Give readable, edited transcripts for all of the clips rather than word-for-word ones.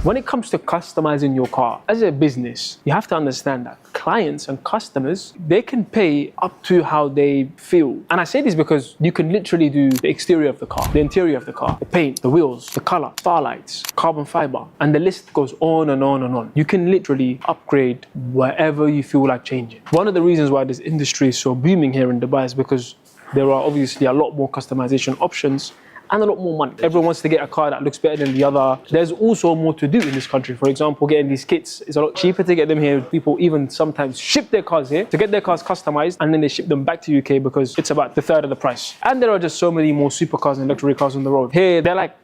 When it comes to customizing your car, as a business, you have to understand that clients and customers, they can pay up to how they feel. And I say this because you can literally do the exterior of the car, the interior of the car, the paint, the wheels, the color, starlights, carbon fiber, and the list goes on and on and on. You can literally upgrade wherever you feel like changing. One of the reasons why this industry is so booming here in Dubai is because there are obviously a lot more customization options and a lot more money. Everyone wants to get a car that looks better than the other. There's also more to do in this country. For example, getting these kits is a lot cheaper to get them here. People even sometimes ship their cars here to get their cars customized, and then they ship them back to UK because it's about the third of the price. And there are just so many more supercars and luxury cars on the road. Here, they're like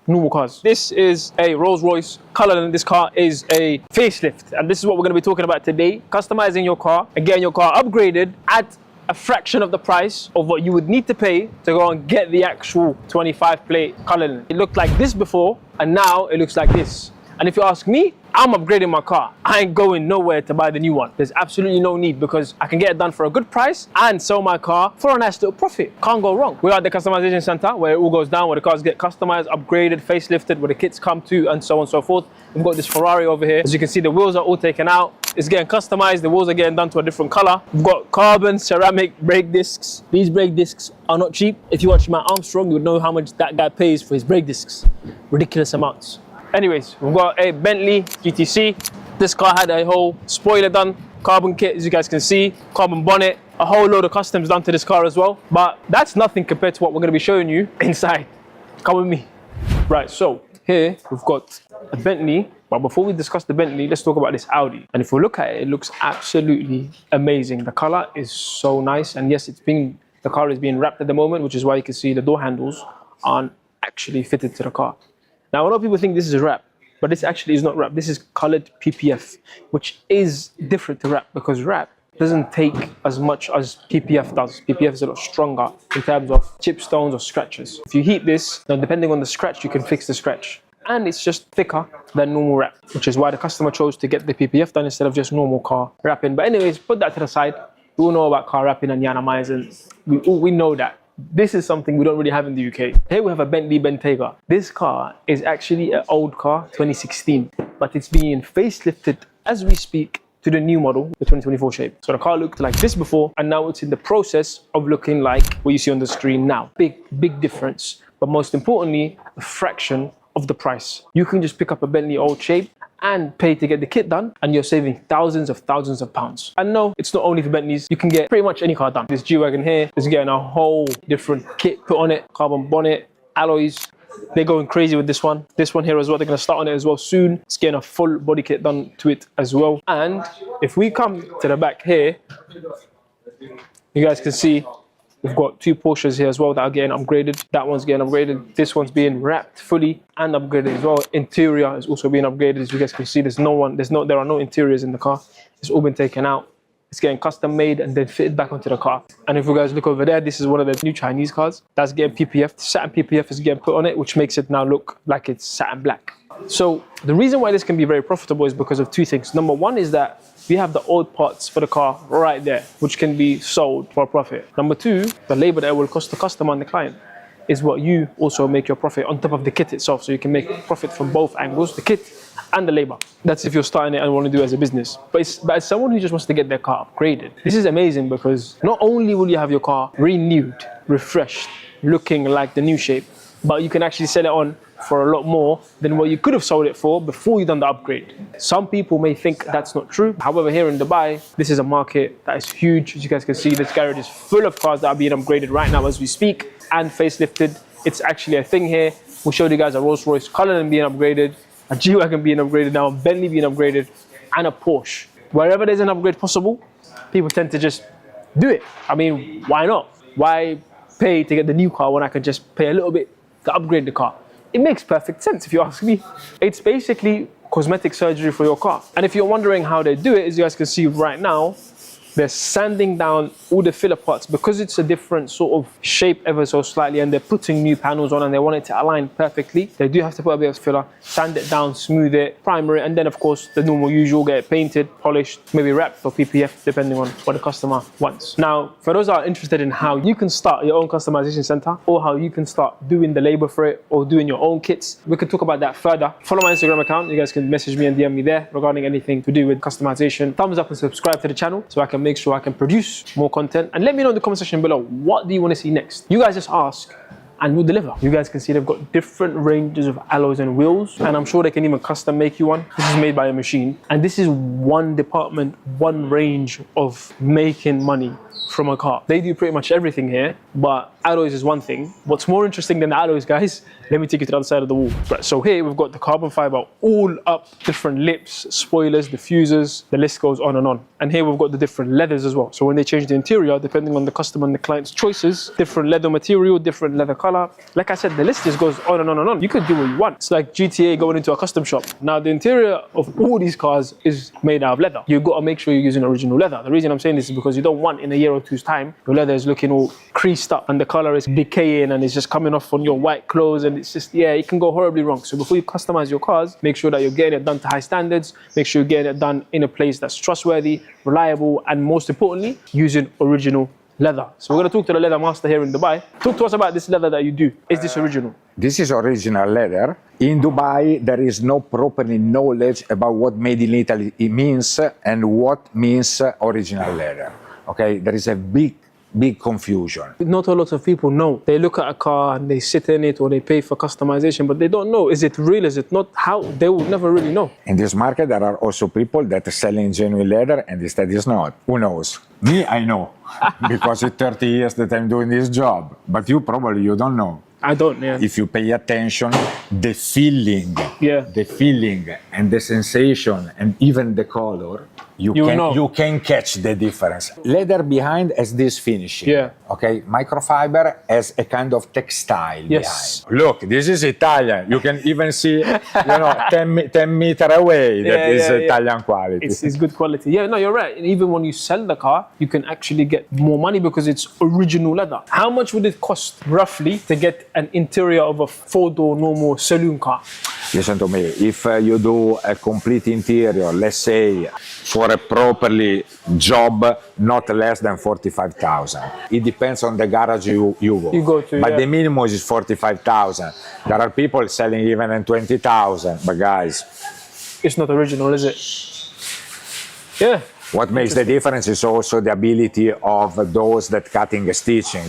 normal cars. This is a Rolls Royce. Color in this car is a facelift. And this is what we're going to be talking about today. Customizing your car and getting your car upgraded at a fraction of the price of what you would need to pay to go and get the actual 25 plate color. It looked like this before, and now it looks like this. And if you ask me, I'm upgrading my car. I ain't going nowhere to buy the new one. There's absolutely no need because I can get it done for a good price and sell my car for a nice little profit. Can't go wrong. We're at the customization center where it all goes down, where the cars get customized, upgraded, facelifted, where the kits come to, and so on and so forth. We've got this Ferrari over here. As you can see, the wheels are all taken out. It's getting customized. The wheels are getting done to a different color. We've got carbon, ceramic brake discs. These brake discs are not cheap. If you watch Matt Armstrong, you would know how much that guy pays for his brake discs. Ridiculous amounts. Anyways, we've got a Bentley GTC. This car had a whole spoiler done, carbon kit, as you guys can see, carbon bonnet, a whole load of customs done to this car as well. But that's nothing compared to what we're going to be showing you inside. Come with me. Right, so here we've got a Bentley. But before we discuss the Bentley, let's talk about this Audi. And if we look at it, it looks absolutely amazing. The color is so nice. And yes, the car is being wrapped at the moment, which is why you can see the door handles aren't actually fitted to the car. Now, a lot of people think this is wrap, but this actually is not wrap. This is colored PPF, which is different to wrap because wrap doesn't take as much as PPF does. PPF is a lot stronger in terms of chip stones or scratches. If you heat this, now depending on the scratch, you can fix the scratch. And it's just thicker than normal wrap, which is why the customer chose to get the PPF done instead of just normal car wrapping. But anyways, put that to the side. We all know about car wrapping and Yanamais, and we know that. This is something we don't really have in the UK. Here we have a Bentley Bentayga. This car is actually an old car, 2016, but it's being facelifted as we speak to the new model, the 2024 shape. So the car looked like this before, and now it's in the process of looking like what you see on the screen now. Big difference. But most importantly, a fraction of the price. You can just pick up a Bentley old shape and pay to get the kit done, and you're saving thousands of pounds. And no, it's not only for Bentleys. You can get pretty much any car done. This G-Wagon here is getting a whole different kit put on it, carbon bonnet, alloys. They're going crazy with this one. This one here as well, they're gonna start on it as well soon. It's getting a full body kit done to it as well. And if we come to the back here, you guys can see we've got two Porsches here as well that are getting upgraded. That one's getting upgraded. This one's being wrapped fully and upgraded as well. Interior is also being upgraded. As you guys can see, there are no interiors in the car. It's all been taken out. It's getting custom made and then fitted back onto the car. And if you guys look over there, this is one of the new Chinese cars that's getting PPF. Satin PPF is getting put on it, which makes it now look like it's satin black. So the reason why this can be very profitable is because of two things. Number one is that we have the old parts for the car right there, which can be sold for a profit. Number two, the labor that it will cost the customer and the client is what you also make your profit on top of the kit itself. So you can make profit from both angles, the kit and the labor. That's if you're starting it and want to do it as a business. But as someone who just wants to get their car upgraded, this is amazing because not only will you have your car renewed, refreshed, looking like the new shape, but you can actually sell it on for a lot more than what you could have sold it for before you've done the upgrade. Some people may think that's not true. However, here in Dubai, this is a market that is huge. As you guys can see, this garage is full of cars that are being upgraded right now as we speak and facelifted. It's actually a thing here. We showed you guys a Rolls Royce Cullinan being upgraded, a G-Wagon being upgraded now, a Bentley being upgraded, and a Porsche. Wherever there's an upgrade possible, people tend to just do it. I mean, why not? Why pay to get the new car when I could just pay a little bit to upgrade the car? It makes perfect sense if you ask me. It's basically cosmetic surgery for your car. And if you're wondering how they do it, as you guys can see right now, they're sanding down all the filler parts because it's a different sort of shape ever so slightly, and they're putting new panels on and they want it to align perfectly. They do have to put a bit of filler, sand it down, smooth it, primer it, and then of course the normal usual, get it painted, polished, maybe wrapped or PPF, depending on what the customer wants. Now, for those that are interested in how you can start your own customization center, or how you can start doing the labor for it, or doing your own kits, we can talk about that further. Follow my Instagram account. You guys can message me and DM me there regarding anything to do with customization. Thumbs up and subscribe to the channel so I can make sure I can produce more content. And let me know in the comment section below, what do you want to see next? You guys just ask and we'll deliver. You guys can see they've got different ranges of alloys and wheels, and I'm sure they can even custom make you one. This is made by a machine, and this is one department, one range of making money from a car. They do pretty much everything here, but alloys is one thing. What's more interesting than the alloys, guys, let me take you to the other side of the wall. Right, so here we've got the carbon fiber all up, different lips, spoilers, diffusers, the list goes on and on. And here we've got the different leathers as well. So when they change the interior, depending on the customer and the client's choices, different leather material, different leather color. Like I said, the list just goes on and on and on. You could do what you want. It's like GTA going into a custom shop. Now the interior of all these cars is made out of leather. You've got to make sure you're using original leather. The reason I'm saying this is because you don't want in a year or two's time, your leather is looking all creased up and the color is decaying and it's just coming off on your white clothes, and it's just, yeah, it can go horribly wrong. So before you customize your cars, make sure that you're getting it done to high standards, make sure you're getting it done in a place that's trustworthy, reliable, and most importantly, using original leather. So we're going to talk to the leather master here in Dubai. Talk to us about this leather that you do. Is this original? This is original leather. In Dubai, there is no proper knowledge about what made in Italy means and what means original leather. Okay, there is a big confusion. Not a lot of people know. They look at a car and they sit in it or they pay for customization, but they don't know, is it real, is it not? How? They will never really know. In this market, there are also people that are selling genuine leather and instead is not. Who knows? Me, I know, because it's 30 years that I'm doing this job, but you probably, you don't know. I don't, yeah. If you pay attention, the feeling and the sensation and even the color, you can catch the difference. Leather behind has this finishing. Yeah. Okay, microfiber has a kind of textile yes. behind. Look, this is Italian. You can even see, 10 meters away that is Italian quality. It's good quality. Yeah, no, you're right. And even when you sell the car, you can actually get more money because it's original leather. How much would it cost roughly to get an interior of a 4-door normal saloon car? Listen to me, if you do a complete interior, let's say for a properly job, not less than 45,000. It depends on the garage you go to. But the minimum is 45,000. There are people selling even in 20,000, but guys, it's not original, is it? Yeah. What makes the difference is also the ability of those that cutting and stitching,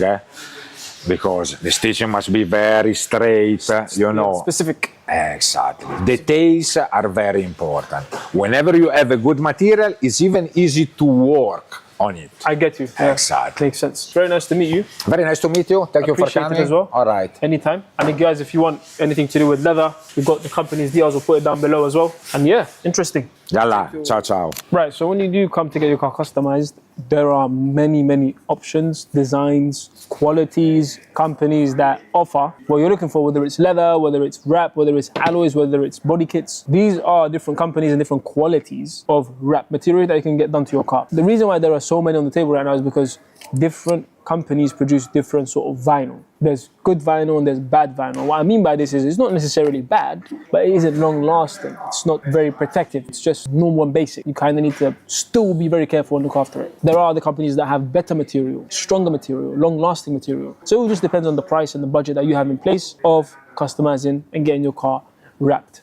because the stitching must be very straight, specific. Exactly. Details are very important. Whenever you have a good material, it's even easy to work on it. I get you. Yeah. Exactly. Makes sense. Very nice to meet you. Very nice to meet you. Thank you for coming. It as well. All right. Anytime. And guys, if you want anything to do with leather, we've got the company's details. We'll put it down below as well. And yeah, interesting. Yalla. Ciao, ciao. Right. So when you do come to get your car customized, there are many options, designs, qualities, companies that offer what you're looking for, whether it's leather, whether it's wrap, whether it's alloys, whether it's body kits. These are different companies and different qualities of wrap material that you can get done to your car. The reason why there are so many on the table right now is because different companies produce different sort of vinyl. There's good vinyl and there's bad vinyl. What I mean by this is it's not necessarily bad, but it isn't long lasting. It's not very protective. It's just normal and basic. You kind of need to still be very careful and look after it. There are other companies that have better material, stronger material, long lasting material. So it just depends on the price and the budget that you have in place of customizing and getting your car wrapped.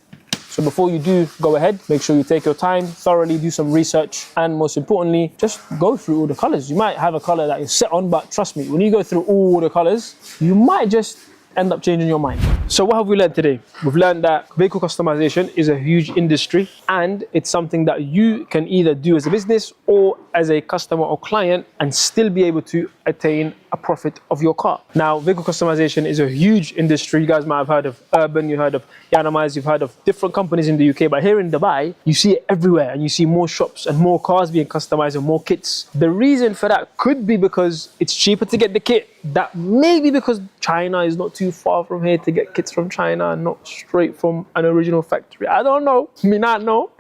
So before you do go ahead, make sure you take your time, thoroughly do some research, and most importantly, just go through all the colors. You might have a color that you're set on, but trust me, when you go through all the colors, you might just end up changing your mind. So what have we learned today? We've learned that vehicle customization is a huge industry, and it's something that you can either do as a business or as a customer or client and still be able to attain a profit of your car. Now, vehicle customization is a huge industry. You guys might have heard of Urban, you heard of Yanamize, you've heard of different companies in the UK, but here in Dubai, you see it everywhere and you see more shops and more cars being customized and more kits. The reason for that could be because it's cheaper to get the kit. That may be because China is not too far from here to get like it's from China and not straight from an original factory. I don't know, me not know.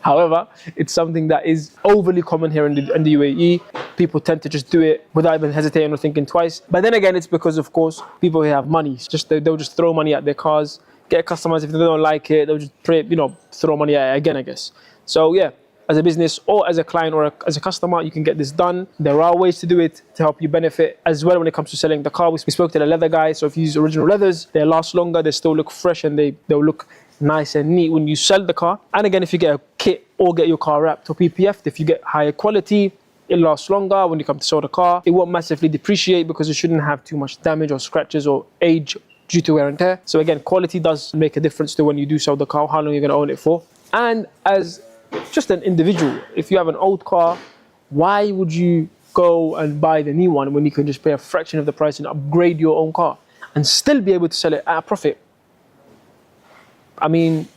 However, it's something that is overly common here in the UAE. People tend to just do it without even hesitating or thinking twice. But then again, it's because, of course, people who have money, they'll just throw money at their cars, get customers. If they don't like it, they'll just throw money at it again, I guess. So yeah, as a business or as a client or as a customer, you can get this done. There are ways to do it to help you benefit as well when it comes to selling the car. We spoke to the leather guy. So if you use original leathers, they last longer, they still look fresh, and they'll look nice and neat when you sell the car. And again, if you get a kit or get your car wrapped or PPF'd, if you get higher quality, it lasts longer. When you come to sell the car, it won't massively depreciate because it shouldn't have too much damage or scratches or age due to wear and tear. So again, quality does make a difference to when you do sell the car, how long you're going to own it for. And as just an individual, if you have an old car, why would you go and buy the new one when you can just pay a fraction of the price and upgrade your own car and still be able to sell it at a profit? I mean,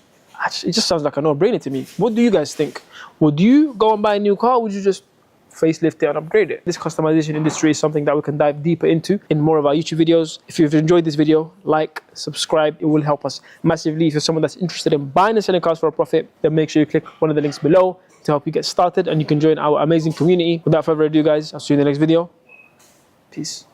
it just sounds like a no-brainer to me. What do you guys think? Would you go and buy a new car, or would you just facelift it and upgrade it? This customization industry is something that we can dive deeper into in more of our YouTube videos. If you've enjoyed this video, like, subscribe, it will help us massively. If you're someone that's interested in buying and selling cars for a profit, then make sure you click one of the links below to help you get started, and you can join our amazing community. Without further ado, guys, I'll see you in the next video. Peace.